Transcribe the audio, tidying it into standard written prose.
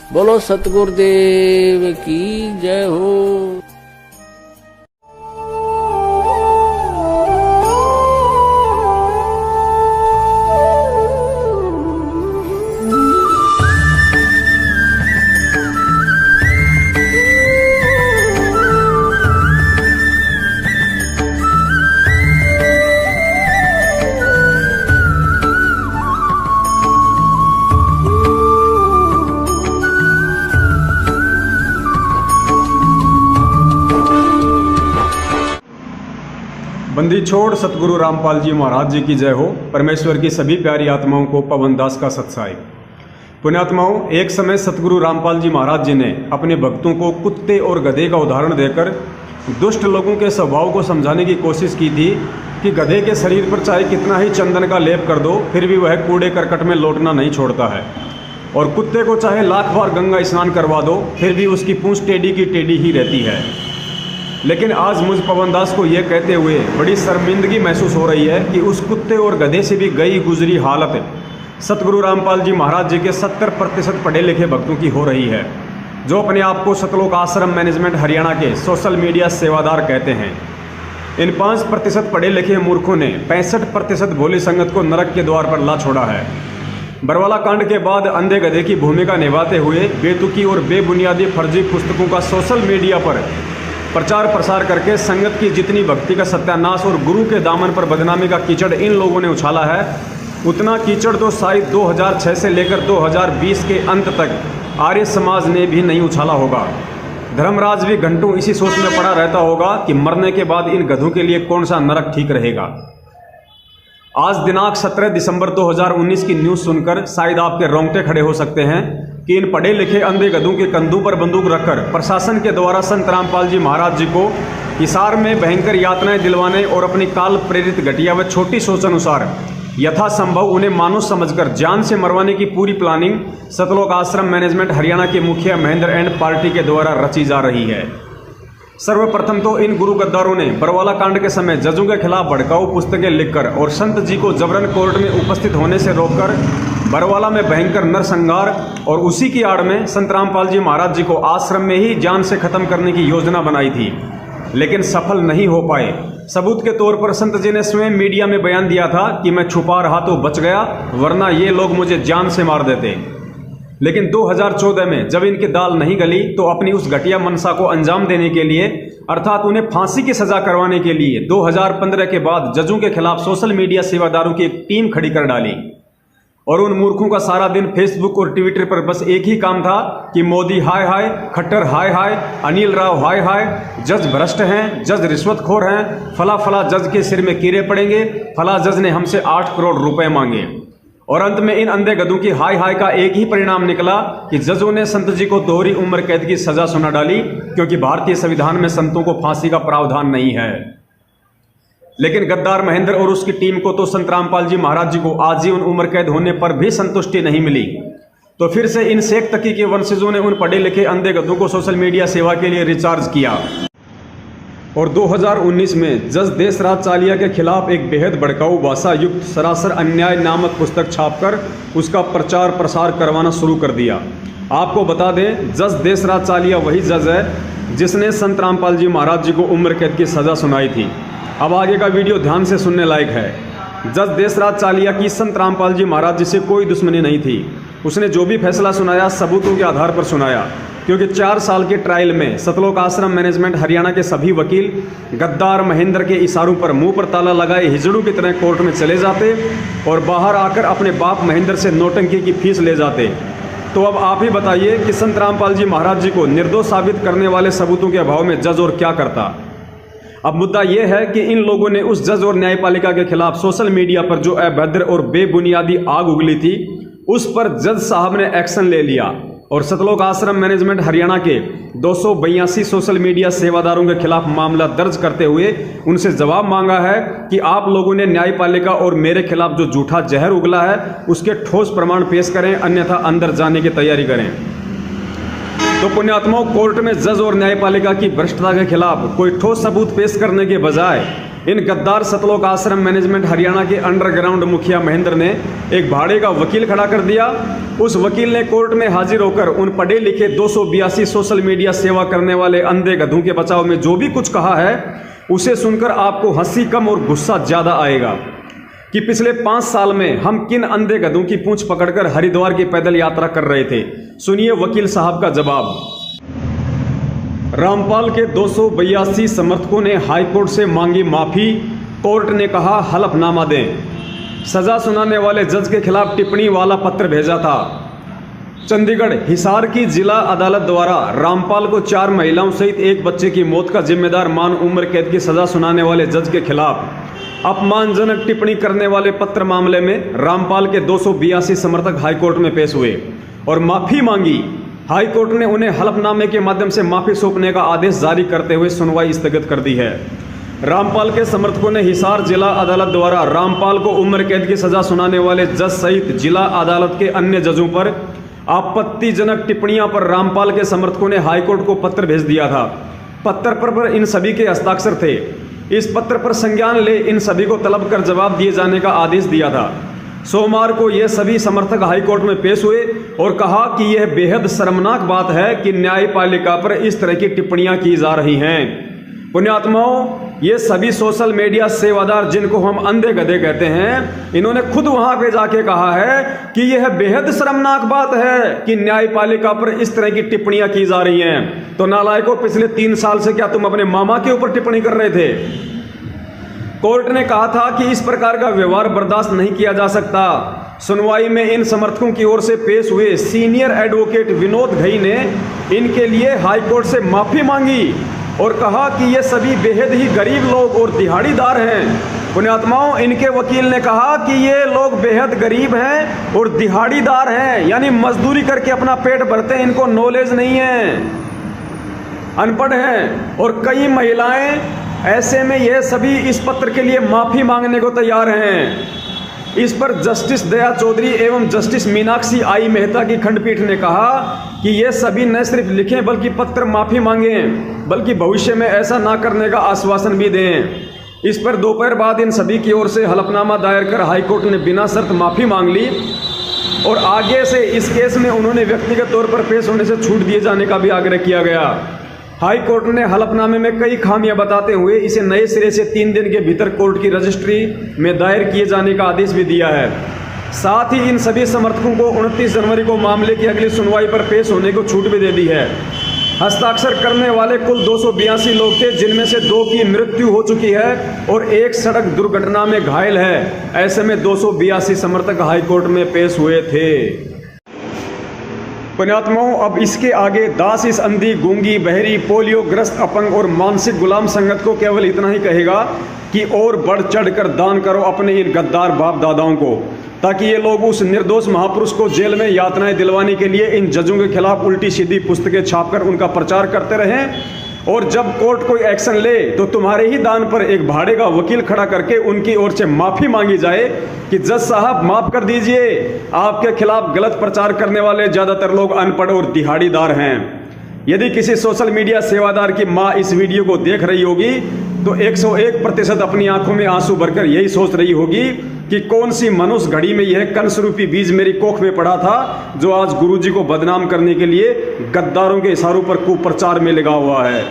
बोलो सतगुरुदेव की जय हो। बंदी छोड़ सतगुरु रामपाल जी महाराज जी की जय हो। परमेश्वर की सभी प्यारी आत्माओं को पवन दास का सत्साई। पुण्यात्माओं, एक समय सतगुरु रामपाल जी महाराज जी ने अपने भक्तों को कुत्ते और गधे का उदाहरण देकर दुष्ट लोगों के स्वभाव को समझाने की कोशिश की थी कि गधे के शरीर पर चाहे कितना ही चंदन का लेप कर दो फिर भी वह कूड़े करकट में लौटना नहीं छोड़ता है, और कुत्ते को चाहे लाख बार गंगा स्नान करवा दो फिर भी उसकी पूंछ टेढ़ी की टेढ़ी ही रहती है। लेकिन आज मुझ पवन दास को यह कहते हुए बड़ी शर्मिंदगी महसूस हो रही है कि उस कुत्ते और गधे से भी गई गुजरी हालत सतगुरु रामपाल जी महाराज जी के 70% पढ़े लिखे भक्तों की हो रही है, जो अपने आप को सतलोक आश्रम मैनेजमेंट हरियाणा के सोशल मीडिया सेवादार कहते हैं। इन 5% पढ़े लिखे मूर्खों ने 65% भोली संगत को नरक के द्वार पर ला छोड़ा है। बरवाला कांड के बाद अंधे गधे की भूमिका निभाते हुए बेतुकी और बेबुनियादी फर्जी पुस्तकों का सोशल मीडिया पर प्रचार प्रसार करके संगत की जितनी भक्ति का सत्यानाश और गुरु के दामन पर बदनामी का कीचड़ इन लोगों ने उछाला है, उतना कीचड़ तो शायद 2006 से लेकर 2020 के अंत तक आर्य समाज ने भी नहीं उछाला होगा। धर्मराज भी घंटों इसी सोच में पड़ा रहता होगा कि मरने के बाद इन गधों के लिए कौन सा नरक ठीक रहेगा। आज दिनांक 17 दिसंबर 2019 की न्यूज़ सुनकर शायद आपके रोंगटे खड़े हो सकते हैं कि इन पढ़े लिखे अंधे गधों के कंधों पर बंदूक रखकर प्रशासन के द्वारा संत रामपाल जी महाराज जी को हिसार में भयंकर यातनाएं दिलवाने और अपनी काल प्रेरित घटिया व छोटी सोच अनुसार यथासंभव उन्हें मानुष समझकर जान से मरवाने की पूरी प्लानिंग सतलोक आश्रम मैनेजमेंट हरियाणा के मुखिया महेंद्र एंड पार्टी के द्वारा रची जा रही है। सर्वप्रथम तो इन गुरु गद्दारों ने बरवाला कांड के समय जजों के खिलाफ भड़काऊ पुस्तकें लिखकर और संत जी को जबरन कोर्ट में उपस्थित होने से रोककर बरवाला में भयंकर नरसंहार और उसी की आड़ में संत रामपाल जी महाराज जी को आश्रम में ही जान से खत्म करने की योजना बनाई थी, लेकिन सफल नहीं हो पाए। सबूत के तौर पर संत जी ने स्वयं मीडिया में बयान दिया था कि मैं छुपा रहा तो बच गया, वरना ये लोग मुझे जान से मार देते। लेकिन 2014 में जब इनकी दाल नहीं गली तो अपनी उस घटिया मनसा को अंजाम देने के लिए अर्थात उन्हें फांसी की सजा करवाने के लिए 2015 के बाद जजों के खिलाफ सोशल मीडिया सेवादारों की एक टीम खड़ी कर डाली, और उन मूर्खों का सारा दिन फेसबुक और ट्विटर पर बस एक ही काम था कि मोदी हाय हाय, खट्टर हाय हाय, अनिल राव हाय हाय, जज भ्रष्ट हैं, जज रिश्वतखोर हैं, फला फला जज के सिर में कीड़े पड़ेंगे, फला जज ने हमसे 8 करोड़ रुपए मांगे। और अंत में इन अंधे गधों की हाय हाय का एक ही परिणाम निकला कि जजों ने संत जी को दोहरी उम्र कैद की सजा सुना डाली, क्योंकि भारतीय संविधान में संतों को फांसी का प्रावधान नहीं है। लेकिन गद्दार महेंद्र और उसकी टीम को तो संत रामपाल जी महाराज जी को आजीवन उम्र कैद होने पर भी संतुष्टि नहीं मिली, तो फिर से इन शेख तकी के वंशजों ने उन पढ़े लिखे अंधे गधों को सोशल मीडिया सेवा के लिए रिचार्ज किया और 2019 में जज देशराज चालिया के खिलाफ एक बेहद भड़काऊ भाषा युक्त सरासर अन्याय नामक पुस्तक छापकर उसका प्रचार प्रसार करवाना शुरू कर दिया। आपको बता दें, जज देशराज चालिया वही जज है जिसने संत रामपाल जी महाराज जी को उम्र कैद की सजा सुनाई थी। अब आगे का वीडियो ध्यान से सुनने लायक है। जज देशराज चालिया की संत रामपाल जी महाराज जी से कोई दुश्मनी नहीं थी। उसने जो भी फैसला सुनाया सबूतों के आधार पर सुनाया, क्योंकि 4 साल के ट्रायल में सतलोक आश्रम मैनेजमेंट हरियाणा के सभी वकील गद्दार महेंद्र के इशारों पर मुंह पर ताला लगाए हिजड़ों की तरह कोर्ट में चले जाते और बाहर आकर अपने बाप महेंद्र से नौटंकी की फीस ले जाते। तो अब आप ही बताइए कि संत रामपाल जी महाराज जी को निर्दोष साबित करने वाले सबूतों के अभाव में जज और क्या करता। अब मुद्दा यह है कि इन लोगों ने उस जज और न्यायपालिका के खिलाफ सोशल मीडिया पर जो अभद्र और बेबुनियादी आग उगली थी उस पर जज साहब ने एक्शन ले लिया और सतलोक आश्रम मैनेजमेंट हरियाणा के 282 सोशल मीडिया सेवादारों के खिलाफ मामला दर्ज करते हुए उनसे जवाब मांगा है कि आप लोगों ने न्यायपालिका और मेरे खिलाफ जो झूठा जहर उगला है उसके ठोस प्रमाण पेश करें, अन्यथा अंदर जाने की तैयारी करें। तो पुण्यात्माओं, कोर्ट में जज और न्यायपालिका की भ्रष्टता के खिलाफ कोई ठोस सबूत पेश करने के बजाय इन गद्दार सतलोक आश्रम मैनेजमेंट हरियाणा के अंडरग्राउंड मुखिया महेंद्र ने एक भाड़े का वकील खड़ा कर दिया। उस वकील ने कोर्ट में हाजिर होकर उन पढ़े लिखे 282 सोशल मीडिया सेवा करने वाले अंधे गधों के बचाव में जो भी कुछ कहा है, उसे सुनकर आपको हंसी कम और गुस्सा ज्यादा आएगा कि पिछले 5 साल में हम किन अंधे गधों की पूंछ पकड़कर हरिद्वार की पैदल यात्रा कर रहे थे। सुनिए वकील साहब का जवाब। रामपाल के 282 समर्थकों ने हाईकोर्ट से मांगी माफी। कोर्ट ने कहा हलफनामा दें। सजा सुनाने वाले जज के खिलाफ टिप्पणी वाला पत्र भेजा था। चंडीगढ़ हिसार की जिला अदालत द्वारा रामपाल को 4 महिलाओं सहित एक बच्चे की मौत का जिम्मेदार मान उम्र कैद की सजा सुनाने वाले जज के खिलाफ अपमानजनक टिप्पणी करने वाले पत्र मामले में रामपाल के 282 समर्थक हाईकोर्ट में पेश हुए और माफी मांगी। हाईकोर्ट ने उन्हें हलफनामे के माध्यम से माफी सौंपने का आदेश जारी करते हुए सुनवाई स्थगित कर दी है। रामपाल के समर्थकों ने हिसार जिला अदालत द्वारा रामपाल को उम्र कैद की सजा सुनाने वाले जज सहित जिला अदालत के अन्य जजों पर आपत्तिजनक टिप्पणियां पर रामपाल के समर्थकों ने हाईकोर्ट को पत्र भेज दिया था। पत्र पर इन सभी के हस्ताक्षर थे। इस पत्र पर संज्ञान ले इन सभी को तलब कर जवाब दिए जाने का आदेश दिया था। सोमवार को ये सभी समर्थक हाईकोर्ट में पेश हुए और कहा कि यह बेहद शर्मनाक बात है कि न्यायपालिका पर इस तरह की टिप्पणियां की जा रही हैं। पुण्यात्माओं, ये सभी सोशल मीडिया सेवादार जिनको हम अंधे गधे कहते हैं, इन्होंने खुद वहां पे जाके कहा है कि यह बेहद शर्मनाक बात है कि न्यायपालिका पर इस तरह की टिप्पणियां की जा रही हैं। तो नालायकों, पिछले 3 साल से क्या तुम अपने मामा के ऊपर टिप्पणी कर रहे थे? कोर्ट ने कहा था कि इस प्रकार का व्यवहार बर्दाश्त नहीं किया जा सकता। सुनवाई में इन समर्थकों की ओर से पेश हुए सीनियर एडवोकेट विनोद घई ने इनके लिए हाईकोर्ट से माफी मांगी और कहा कि ये सभी बेहद ही गरीब लोग और दिहाड़ीदार हैं। पुण्यात्माओं, इनके वकील ने कहा कि ये लोग बेहद गरीब हैं और दिहाड़ीदार हैं, यानी मजदूरी करके अपना पेट भरते हैं, इनको नॉलेज नहीं है, अनपढ़ हैं। और कई महिलाएं ऐसे में ये सभी इस पत्र के लिए माफी मांगने को तैयार हैं। इस पर जस्टिस दया चौधरी एवं जस्टिस मीनाक्षी आई मेहता की खंडपीठ ने कहा कि ये सभी न सिर्फ लिखें बल्कि पत्र माफी मांगें, बल्कि भविष्य में ऐसा ना करने का आश्वासन भी दें। इस पर दोपहर बाद इन सभी की ओर से हलफनामा दायर कर हाईकोर्ट ने बिना शर्त माफी मांग ली और आगे से इस केस में उन्होंने व्यक्तिगत तौर पर पेश होने से छूट दिए जाने का भी आग्रह किया गया। हाईकोर्ट ने हलफनामे में कई खामियां बताते हुए इसे नए सिरे से 3 दिन के भीतर कोर्ट की रजिस्ट्री में दायर किए जाने का आदेश भी दिया है। साथ ही इन सभी समर्थकों को 29 जनवरी को मामले की अगली सुनवाई पर पेश होने को छूट भी दे दी है। हस्ताक्षर करने वाले कुल 282 लोग थे, जिनमें से 2 की मृत्यु हो चुकी है और 1 सड़क दुर्घटना में घायल है। ऐसे में 282 समर्थक हाईकोर्ट में पेश हुए थे। पुण्यात्माओं, अब इसके आगे दास इस अंधी, गूंगी, बहरी, पोलियो ग्रस्त, अपंग और मानसिक गुलाम संगत को केवल इतना ही कहेगा कि और बढ़ चढ़ कर दान करो अपने इन गद्दार बाप दादाओं को, ताकि ये लोग उस निर्दोष महापुरुष को जेल में यातनाएं दिलवाने के लिए इन जजों के खिलाफ उल्टी सीधी पुस्तकें छापकर उनका प्रचार करते रहें। और जब कोर्ट कोई एक्शन ले तो तुम्हारे ही दान पर एक भाड़े का वकील खड़ा करके उनकी ओर से माफी मांगी जाए कि जज साहब माफ कर दीजिए, आपके खिलाफ गलत प्रचार करने वाले ज्यादातर लोग अनपढ़ और दिहाड़ीदार हैं। यदि किसी सोशल मीडिया सेवादार की माँ इस वीडियो को देख रही होगी तो 101% अपनी आंखों में आंसू भरकर यही सोच रही होगी कि कौन सी मनुष्य घड़ी में यह कंसरूपी बीज मेरी कोख में पड़ा था, जो आज गुरुजी को बदनाम करने के लिए गद्दारों के इशारों पर कुप्रचार में लगा हुआ है।